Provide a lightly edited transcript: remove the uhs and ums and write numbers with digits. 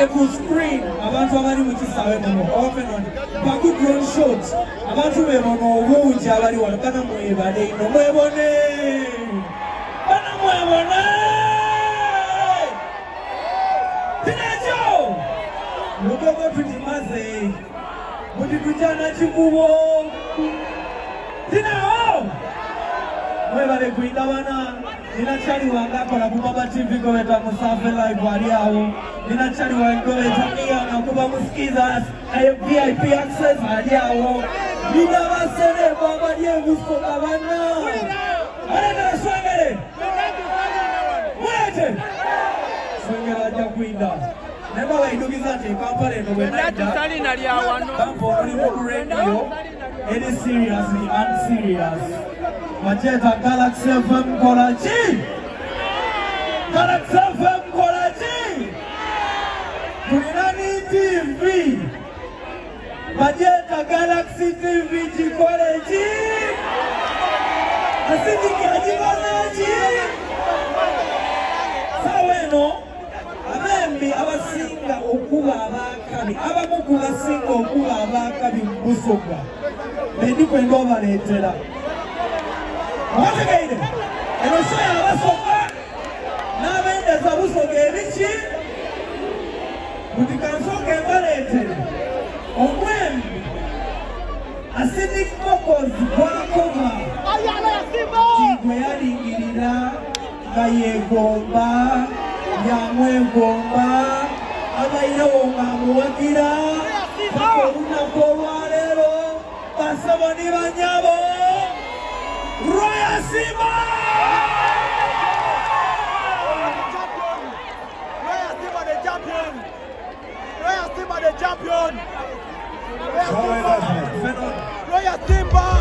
Bajje ku screen abantu abali mu kisaawe muno open on baku drone shots abantu bebono obungi abali wano kana mwebale ino mwebone bana mwebone tinacho mugogo tujimaze mutitujana chikubo tinao mwebale kuinda bana ninachali wangakola kubaba TV goweta Musafe live wali awo ninachali wangoweta niya na kuba musikiza VIP access wali awo nina basere baba die gusoka bana arenda swengere mwete swengera ja kuinda nemba waidukiza nti Kampala eno bwenaita kampo olimu radio it is seriously unserious Majeta Galaxy FM Kolachi Galaxy FM Kolachi Tulinani TV Majeta Galaxy TV Jikolechi Asidi Kajikolechi Saweno Abembi abasinga okuba abakabi abamukuba singa okuba abakabi Busoga Bendi kwendo baletera Wakaide, enosaya abasoka n'abendeza busoga ebiki mutikansoka embaleetere omwembi acidic focus gwakoma gwe yalingirira nga yegomba yamwegomba abayirewo ng'amuwagira paka olunaku olwaleero basabo ne banyabo Royal Simba! Royal Simba the champion! Royal Simba the champion! Royal Simba!